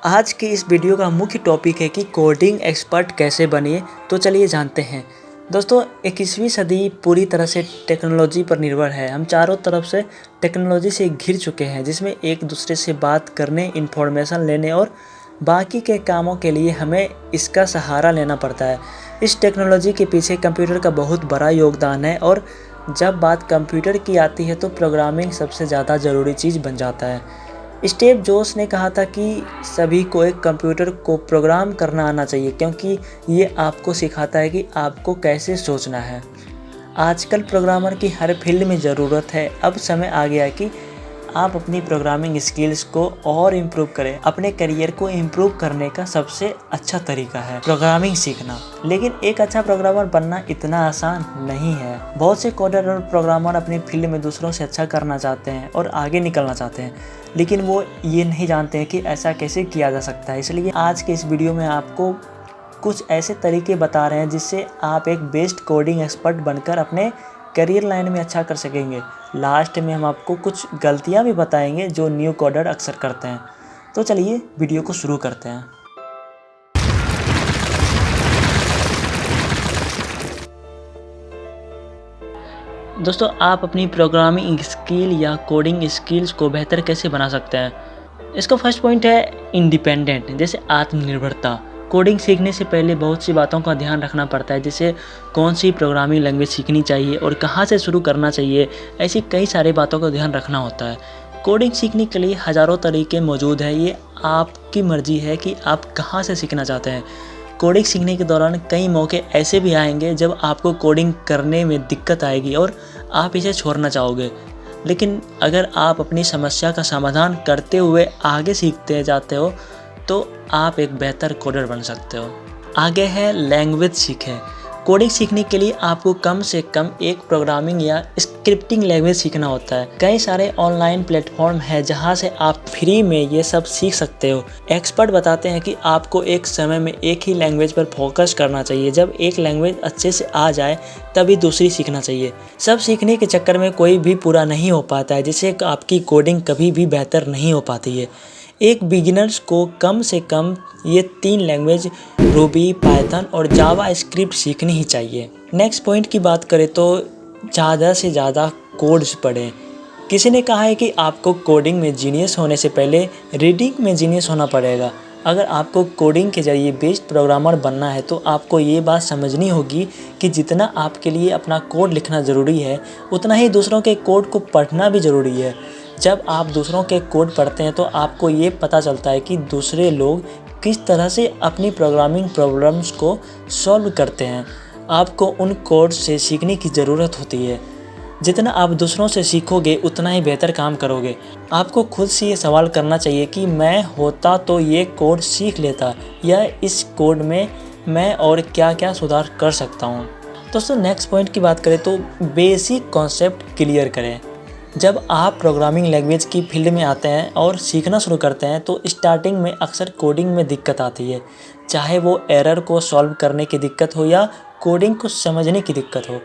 आज की इस वीडियो का मुख्य टॉपिक है कि कोडिंग एक्सपर्ट कैसे बनिए। तो चलिए जानते हैं। दोस्तों 21वीं सदी पूरी तरह से टेक्नोलॉजी पर निर्भर है। हम चारों तरफ से टेक्नोलॉजी से घिर चुके हैं, जिसमें एक दूसरे से बात करने, इन्फॉर्मेशन लेने और बाकी के कामों के लिए हमें इसका सहारा लेना पड़ता है। इस टेक्नोलॉजी के पीछे कंप्यूटर का बहुत बड़ा योगदान है और जब बात कंप्यूटर की आती है तो प्रोग्रामिंग सबसे ज़्यादा ज़रूरी चीज़ बन जाता है। स्टीव जॉब्स ने कहा था कि सभी को एक कंप्यूटर को प्रोग्राम करना आना चाहिए, क्योंकि ये आपको सिखाता है कि आपको कैसे सोचना है। आजकल प्रोग्रामर की हर फील्ड में ज़रूरत है। अब समय आ गया है कि आप अपनी प्रोग्रामिंग स्किल्स को और इम्प्रूव करें। अपने करियर को इम्प्रूव करने का सबसे अच्छा तरीका है प्रोग्रामिंग सीखना। लेकिन एक अच्छा प्रोग्रामर बनना इतना आसान नहीं है। बहुत से कोडर और प्रोग्रामर अपनी फील्ड में दूसरों से अच्छा करना चाहते हैं और आगे निकलना चाहते हैं, लेकिन वो ये नहीं जानते हैं कि ऐसा कैसे किया जा सकता है। इसलिए आज के इस वीडियो में आपको कुछ ऐसे तरीके बता रहे हैं जिससे आप एक बेस्ट कोडिंग एक्सपर्ट बनकर अपने करियर लाइन में अच्छा कर सकेंगे। लास्ट में हम आपको कुछ गलतियां भी बताएंगे जो न्यू कोडर अक्सर करते हैं। तो चलिए वीडियो को शुरू करते हैं। दोस्तों आप अपनी प्रोग्रामिंग स्किल या कोडिंग स्किल्स को बेहतर कैसे बना सकते हैं? इसका फर्स्ट पॉइंट है इंडिपेंडेंट, जैसे आत्मनिर्भरता। कोडिंग सीखने से पहले बहुत सी बातों का ध्यान रखना पड़ता है, जैसे कौन सी प्रोग्रामिंग लैंग्वेज सीखनी चाहिए और कहाँ से शुरू करना चाहिए। ऐसी कई सारी बातों का ध्यान रखना होता है। कोडिंग सीखने के लिए हज़ारों तरीके मौजूद हैं। ये आपकी मर्जी है कि आप कहाँ से सीखना चाहते हैं। कोडिंग सीखने के दौरान कई मौके ऐसे भी आएंगे जब आपको कोडिंग करने में दिक्कत आएगी और आप इसे छोड़ना चाहोगे। लेकिन अगर आप अपनी समस्या का समाधान करते हुए आगे सीखते जाते हो तो आप एक बेहतर कोडर बन सकते हो। आगे है लैंग्वेज सीखें। कोडिंग सीखने के लिए आपको कम से कम एक प्रोग्रामिंग या स्क्रिप्टिंग लैंग्वेज सीखना होता है। कई सारे ऑनलाइन प्लेटफॉर्म है जहां से आप फ्री में ये सब सीख सकते हो। एक्सपर्ट बताते हैं कि आपको एक समय में एक ही लैंग्वेज पर फोकस करना चाहिए। जब एक लैंग्वेज अच्छे से आ जाए तभी दूसरी सीखना चाहिए। सब सीखने के चक्कर में कोई भी पूरा नहीं हो पाता है, जिससे आपकी कोडिंग कभी भी बेहतर नहीं हो पाती है। एक बिगिनर्स को कम से कम ये 3 लैंग्वेज रूबी, पाइथन और जावा स्क्रिप्ट सीखनी ही चाहिए। नेक्स्ट पॉइंट की बात करें तो ज़्यादा से ज़्यादा कोड्स पढ़ें। किसी ने कहा है कि आपको कोडिंग में जीनियस होने से पहले रीडिंग में जीनियस होना पड़ेगा। अगर आपको कोडिंग के ज़रिए बेस्ट प्रोग्रामर बनना है तो आपको ये बात समझनी होगी कि जितना आपके लिए अपना कोड लिखना ज़रूरी है, उतना ही दूसरों के कोड को पढ़ना भी ज़रूरी है। जब आप दूसरों के कोड पढ़ते हैं तो आपको ये पता चलता है कि दूसरे लोग किस तरह से अपनी प्रोग्रामिंग प्रॉब्लम्स को सॉल्व करते हैं। आपको उन कोड से सीखने की ज़रूरत होती है। जितना आप दूसरों से सीखोगे उतना ही बेहतर काम करोगे। आपको खुद से ये सवाल करना चाहिए कि मैं होता तो ये कोड सीख लेता, या इस कोड में मैं और क्या क्या सुधार कर सकता हूँ। दोस्तों नेक्स्ट पॉइंट की बात करें तो बेसिक कॉन्सेप्ट क्लियर करें। जब आप प्रोग्रामिंग लैंग्वेज की फील्ड में आते हैं और सीखना शुरू करते हैं तो स्टार्टिंग में अक्सर कोडिंग में दिक्कत आती है, चाहे वो एरर को सॉल्व करने की दिक्कत हो या कोडिंग को समझने की दिक्कत हो।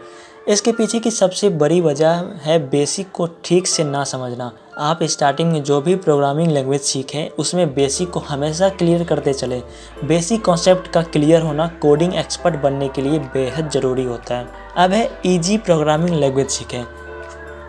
इसके पीछे की सबसे बड़ी वजह है बेसिक को ठीक से ना समझना। आप स्टार्टिंग में जो भी प्रोग्रामिंग लैंग्वेज सीखें उसमें बेसिक को हमेशा क्लियर करते चलें। बेसिक कॉन्सेप्ट का क्लियर होना कोडिंग एक्सपर्ट बनने के लिए बेहद ज़रूरी होता है। अब है ईजी प्रोग्रामिंग लैंग्वेज सीखें।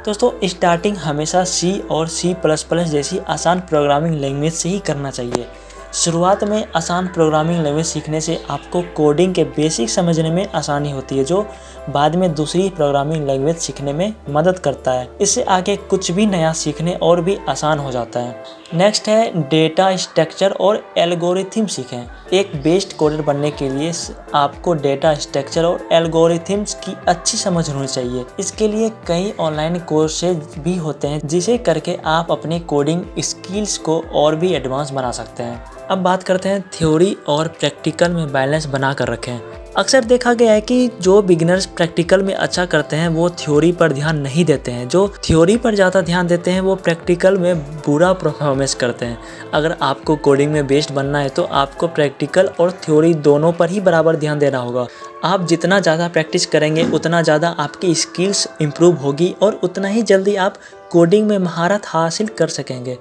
दोस्तों स्टार्टिंग हमेशा C और C++ जैसी आसान प्रोग्रामिंग लैंग्वेज से ही करना चाहिए। शुरुआत में आसान प्रोग्रामिंग लैंग्वेज सीखने से आपको कोडिंग के बेसिक समझने में आसानी होती है, जो बाद में दूसरी प्रोग्रामिंग लैंग्वेज सीखने में मदद करता है। इससे आगे कुछ भी नया सीखने और भी आसान हो जाता है। नेक्स्ट है डेटा स्ट्रक्चर और एल्गोरिथम सीखें। एक बेस्ट कोडर बनने के लिए आपको डेटा स्ट्रक्चर और एल्गोरिथम्स की अच्छी समझ होनी चाहिए। इसके लिए कई ऑनलाइन कोर्सेज भी होते हैं जिसे करके आप अपने कोडिंग स्किल्स को और भी एडवांस बना सकते हैं। अब बात करते हैं थ्योरी और प्रैक्टिकल में बैलेंस बना कर रखें। अक्सर देखा गया है कि जो बिगिनर्स प्रैक्टिकल में अच्छा करते हैं वो थ्योरी पर ध्यान नहीं देते हैं। जो थ्योरी पर ज़्यादा ध्यान देते हैं वो प्रैक्टिकल में बुरा परफॉर्मेंस करते हैं। अगर आपको कोडिंग में बेस्ट बनना है तो आपको प्रैक्टिकल और थ्योरी दोनों पर ही बराबर ध्यान देना होगा। आप जितना ज़्यादा प्रैक्टिस करेंगे उतना ज़्यादा आपकी स्किल्स इम्प्रूव होगी और उतना ही जल्दी आप कोडिंग में महारत हासिल कर सकेंगे।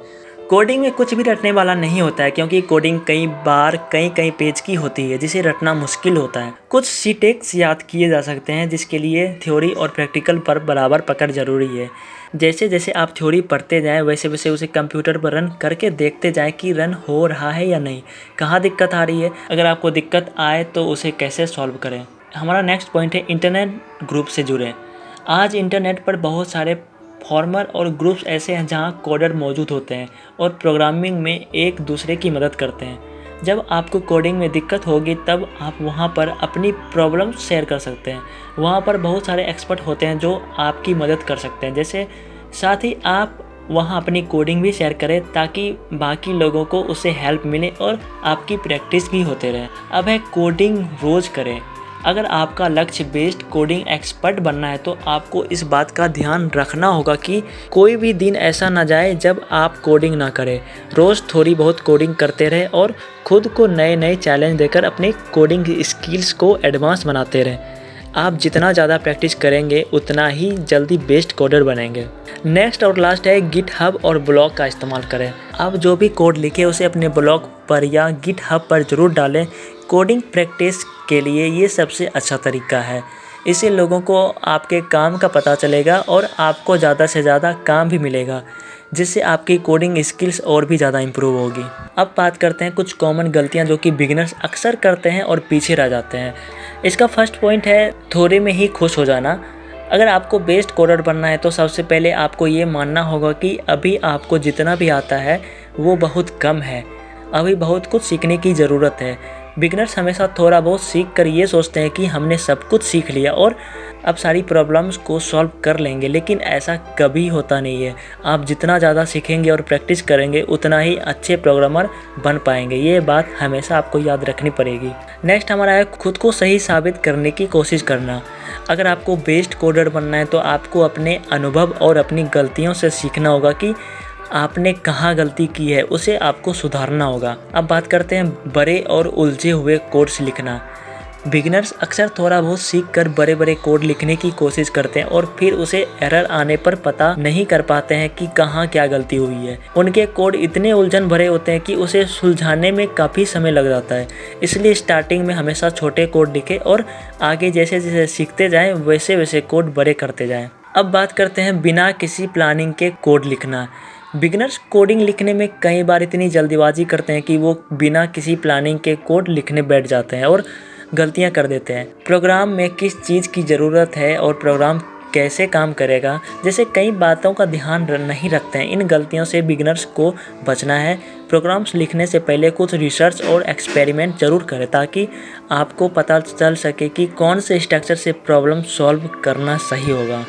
कोडिंग में कुछ भी रटने वाला नहीं होता है, क्योंकि कोडिंग कई बार कई पेज की होती है जिसे रटना मुश्किल होता है। कुछ सिंटैक्स याद किए जा सकते हैं जिसके लिए थ्योरी और प्रैक्टिकल पर बराबर पकड़ जरूरी है। जैसे जैसे आप थ्योरी पढ़ते जाएं वैसे वैसे उसे कंप्यूटर पर रन करके देखते जाएं कि रन हो रहा है या नहीं, कहाँ दिक्कत आ रही है। अगर आपको दिक्कत आए तो उसे कैसे सॉल्व करें। हमारा नेक्स्ट पॉइंट है इंटरनेट ग्रुप से जुड़ें। आज इंटरनेट पर बहुत सारे फॉर्मर और ग्रुप्स ऐसे हैं जहां कोडर मौजूद होते हैं और प्रोग्रामिंग में एक दूसरे की मदद करते हैं। जब आपको कोडिंग में दिक्कत होगी तब आप वहां पर अपनी प्रॉब्लम शेयर कर सकते हैं। वहां पर बहुत सारे एक्सपर्ट होते हैं जो आपकी मदद कर सकते हैं। जैसे साथ ही आप वहां अपनी कोडिंग भी शेयर करें ताकि बाकी लोगों को उससे हेल्प मिले और आपकी प्रैक्टिस भी होते रहे। अब है कोडिंग रोज़ करें। अगर आपका लक्ष्य बेस्ड कोडिंग एक्सपर्ट बनना है तो आपको इस बात का ध्यान रखना होगा कि कोई भी दिन ऐसा ना जाए जब आप कोडिंग ना करें। रोज़ थोड़ी बहुत कोडिंग करते रहें और खुद को नए नए चैलेंज देकर अपने कोडिंग स्किल्स को एडवांस बनाते रहें। आप जितना ज़्यादा प्रैक्टिस करेंगे उतना ही जल्दी बेस्ट कोडर बनेंगे। नेक्स्ट और लास्ट है गिटहब और ब्लॉग का इस्तेमाल करें। आप जो भी कोड लिखे उसे अपने ब्लॉग पर या गिटहब पर ज़रूर डालें। कोडिंग प्रैक्टिस के लिए ये सबसे अच्छा तरीका है। इससे लोगों को आपके काम का पता चलेगा और आपको ज़्यादा से ज़्यादा काम भी मिलेगा, जिससे आपकी कोडिंग स्किल्स और भी ज़्यादा इम्प्रूव होगी। अब बात करते हैं कुछ कॉमन गलतियां जो कि बिगिनर्स अक्सर करते हैं और पीछे रह जाते हैं। इसका फर्स्ट पॉइंट है थोड़े में ही खुश हो जाना। अगर आपको बेस्ट कोडर बनना है तो सबसे पहले आपको ये मानना होगा कि अभी आपको जितना भी आता है वो बहुत कम है। अभी बहुत कुछ सीखने की ज़रूरत है। बिगिनर्स हमेशा थोड़ा बहुत सीख कर ये सोचते हैं कि हमने सब कुछ सीख लिया और अब सारी प्रॉब्लम्स को सॉल्व कर लेंगे, लेकिन ऐसा कभी होता नहीं है। आप जितना ज़्यादा सीखेंगे और प्रैक्टिस करेंगे उतना ही अच्छे प्रोग्रामर बन पाएंगे। ये बात हमेशा आपको याद रखनी पड़ेगी। नेक्स्ट हमारा है खुद को सही साबित करने की कोशिश करना। अगर आपको बेस्ट कोडर बनना है तो आपको अपने अनुभव और अपनी गलतियों से सीखना होगा कि आपने कहाँ गलती की है, उसे आपको सुधारना होगा। अब बात करते हैं बड़े और उलझे हुए कोड्स लिखना। बिगिनर्स अक्सर थोड़ा बहुत सीख कर बड़े बड़े कोड लिखने की कोशिश करते हैं और फिर उसे एरर आने पर पता नहीं कर पाते हैं कि कहाँ क्या गलती हुई है। उनके कोड इतने उलझन भरे होते हैं कि उसे सुलझाने में काफ़ी समय लग जाता है। इसलिए स्टार्टिंग में हमेशा छोटे कोड लिखें और आगे जैसे जैसे सीखते जाएँ वैसे वैसे कोड बड़े करते जाएँ। अब बात करते हैं बिना किसी प्लानिंग के कोड लिखना। बिगिनर्स कोडिंग लिखने में कई बार इतनी जल्दीबाजी करते हैं कि वो बिना किसी प्लानिंग के कोड लिखने बैठ जाते हैं और गलतियां कर देते हैं। प्रोग्राम में किस चीज़ की ज़रूरत है और प्रोग्राम कैसे काम करेगा जैसे कई बातों का ध्यान नहीं रखते हैं। इन गलतियों से बिगिनर्स को बचना है। प्रोग्राम्स लिखने से पहले कुछ रिसर्च और एक्सपेरिमेंट ज़रूर करें ताकि आपको पता चल सके कि कौन से स्ट्रक्चर से प्रॉब्लम सॉल्व करना सही होगा।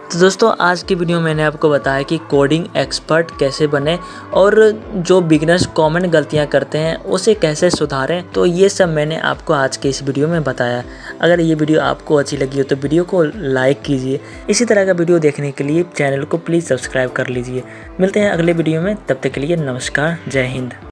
तो दोस्तों आज की वीडियो मैंने आपको बताया कि कोडिंग एक्सपर्ट कैसे बने और जो बिगिनर्स कॉमन गलतियां करते हैं उसे कैसे सुधारें। तो ये सब मैंने आपको आज के इस वीडियो में बताया। अगर ये वीडियो आपको अच्छी लगी हो तो वीडियो को लाइक कीजिए। इसी तरह का वीडियो देखने के लिए चैनल को प्लीज़ सब्सक्राइब कर लीजिए। मिलते हैं अगले वीडियो में, तब तक के लिए नमस्कार, जय हिंद।